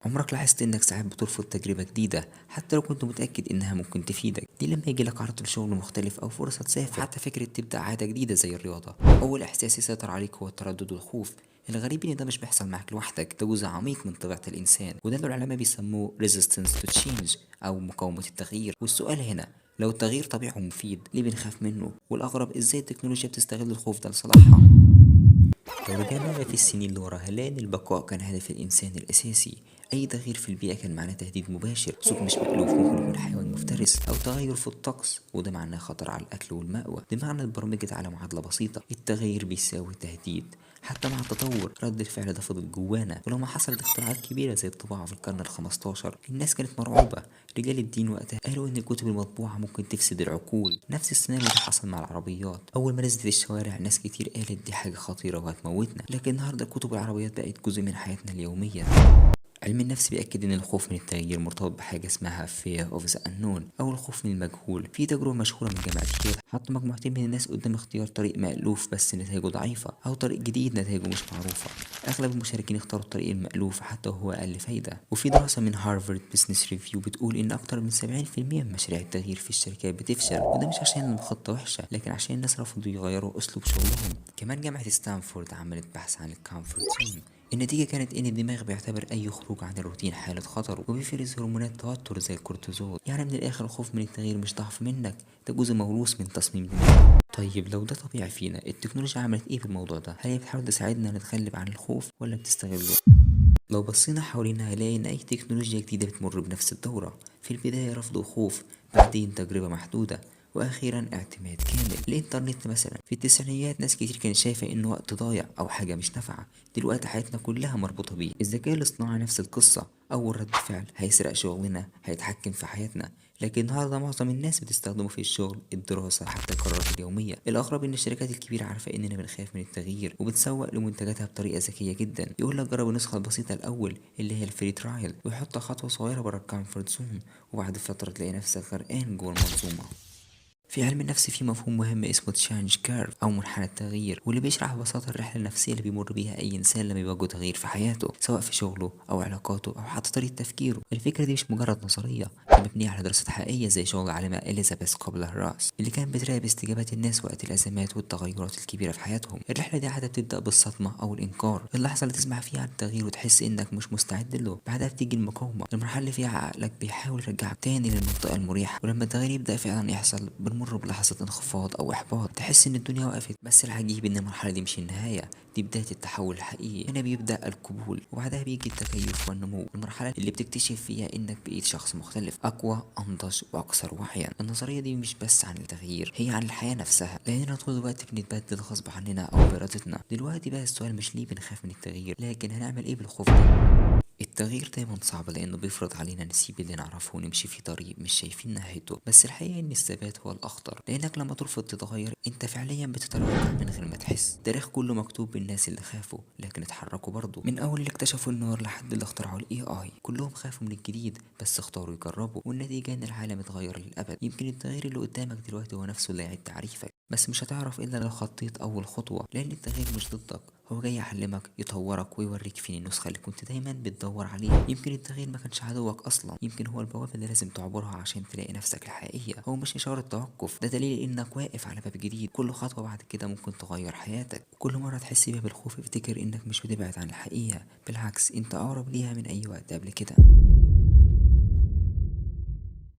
عمرك لاحظت انك ساعات بترفض تجربة جديدة حتى لو كنت متأكد انها ممكن تفيدك؟ دي لما يجيلك عرض لشغل مختلف او فرصة تسافر، حتى فكرة تبدأ عادة جديدة زي الرياضة. اول احساس يسيطر عليك هو التردد والخوف. الغريب ان ده مش بيحصل معاك لوحدك، ده جزء عميق من طبيعة الانسان، وده اللي العلماء بيسموه resistance to change او مقاومة التغيير. والسؤال هنا، لو التغيير طبيعي ومفيد ليه بنخاف منه؟ والاغرب ازاي التكنولوجيا بتستغل الخوف ده لصالحها. لو رجعنا في السنين لورا هنلاقي إن البقاء كان هدف الإنسان الأساسي. أي تغيير في البيئة كان معناه تهديد مباشر، صوت مش مألوف ممكن يكون حيوان مفترس، أو تغير في الطقس وده معناه خطر على الأكل والمأوى. بمعنى اتبرمجت على معادلة بسيطة، التغيير بيساوي تهديد. حتى مع التطور رد الفعل ده فضل جوانا، ولما حصلت اختراعات كبيرة زي الطباعة في القرن الخمستاشر الناس كانت مرعوبة. رجال الدين وقتها قالوا إن الكتب المطبوعة ممكن تفسد العقول. نفس السيناريو ده حصل مع العربيات، أول ما نزلت الشوارع ناس كتير قالت دي حاجة خطيرة وهتموتنا، لكن النهاردة الكتب والعربيات بقت جزء من حياتنا اليومية. علم النفس بيأكد إن الخوف من التغيير مرتبط بحاجة اسمها fear of the unknown أو الخوف من المجهول. في تجربة مشهورة من جامعة ييل، حطوا مجموعتين من الناس قدام اختيار طريق مألوف بس نتائجه ضعيفة، أو طريق جديد نتائجه مش معروفة. أغلب المشاركين اختاروا الطريق المألوف حتى وهو أقل فايدة. وفي دراسة من هارفارد بزنس ريفيو بتقول إن أكتر من 70% من مشاريع التغيير في الشركات بتفشل، وده مش عشان الخطة وحشة لكن عشان الناس رفضوا يغيروا أسلوب شغلهم. كمان جامعة ستانفورد عملت بحث عن الكومفورت زون. النتيجة كانت إن الدماغ بيعتبر أي خروج عن الروتين حالة خطر، وبيفرز هرمونات توتر زي الكورتيزول. يعني من الآخر الخوف من التغيير مش ضعف منك، ده جزء موروث من تصميم دماغك. طيب لو ده طبيعي فينا، التكنولوجيا عملت إيه في الموضوع ده؟ هل هي بتحاول تساعدنا نتغلب عن الخوف ولا بتستغله؟ لو بصينا حوالينا هنلاقي إن أي تكنولوجيا جديدة بتمر بنفس الدورة. في البداية رفض وخوف، بعدين تجربة محدودة، وأخيرا اعتماد كامل. الإنترنت مثلا في التسعينيات ناس كتير كانت شايفة إنه وقت ضايع أو حاجة مش نافعة، دلوقتي حياتنا كلها مربوطة بيه. الذكاء الاصطناعي نفس القصة، أول رد فعل هيسرق شغلنا، هيتحكم في حياتنا، لكن النهارده معظم الناس بتستخدمه في الشغل، الدراسة، حتى القرارات اليومية. الأغرب إن الشركات الكبيرة عارفة إننا بنخاف من التغيير وبتسوق لمنتجاتها بطريقة ذكية جدا. يقول لك جرب النسخة البسيطة الأول اللي هي الفري ترايل، ويحط خطوة صغيرة بره الكومفورت زون، وبعد فترة تلاقي نفسك غرقان جوه المنظومة. في علم النفس في مفهوم مهم اسمه تشانج كيرف او منحنى التغيير، واللي بيشرح ببساطه الرحله النفسيه اللي بيمر بيها اي انسان لما يواجه تغيير في حياته، سواء في شغله او علاقاته او حتى طريقه تفكيره. الفكره دي مش مجرد نظريه، دي مبنيه على دراسات حقيقيه زي شغل العالمه اليزابيث كوبلر راس اللي كانت بتراقب استجابات الناس وقت الازمات والتغيرات الكبيره في حياتهم. الرحله دي عاده بتبدا بالصدمه او الانكار، اللحظه اللي تسمع فيها عن التغيير وتحس انك مش مستعد له. بعدها بتيجي المقاومه، المرحله اللي فيها عقلك بيحاول يرجعك تاني للمنطقه المريحه. ولما التغيير يبدا فعلا يحصل بنمر بلحظه انخفاض او احباط، تحس ان الدنيا وقفت. بس العجيب ان المرحله دي مش النهايه، دي بدايه التحول الحقيقي. هنا بيبدا القبول، وبعدها بيجي التكيف والنمو، المرحله اللي بتكتشف فيها انك بقيت شخص مختلف، اقوى، انضج، واكثر وعيا. النظريه دي مش بس عن التغيير، هي عن الحياه نفسها، لاننا طول الوقت بنتبدل غصب عننا او بارادتنا. دلوقتي بقى السؤال مش ليه بنخاف من التغيير، لكن هنعمل ايه بالخوف ده. التغيير دايما صعب لأنه بيفرض علينا نسيب اللي نعرفه ونمشي في طريق مش شايفين نهايته، بس الحقيقة إن الثبات هو الأخطر، لأنك لما ترفض تتغير أنت فعليا بتتراجع من غير ما تحس. التاريخ كله مكتوب بالناس اللي خافوا لكن اتحركوا برضه، من أول اللي اكتشفوا النار لحد اللي اخترعوا ال AI كلهم خافوا من الجديد بس اختاروا يجربوا، والنتيجة إن العالم اتغير للأبد. يمكن التغيير اللي قدامك دلوقتي هو نفسه اللي يعيد تعريفك، بس مش هتعرف إلا لو خطيت أول خطوة، لأن التغيير مش ضدك، هو جاي يعلمك، يطورك، ويوريك فين النسخة اللي كنت دايما بتدور عليها. يمكن التغيير ما كانش عدوك اصلا، يمكن هو البوابة اللي لازم تعبرها عشان تلاقي نفسك الحقيقية. هو مش اشارة توقف، ده دليل انك واقف على باب جديد، كل خطوة بعد كده ممكن تغير حياتك. كل مرة تحس بيها بالخوف افتكر انك مش بتبعد عن الحقيقة، بالعكس انت اقرب ليها من اي وقت قبل كده.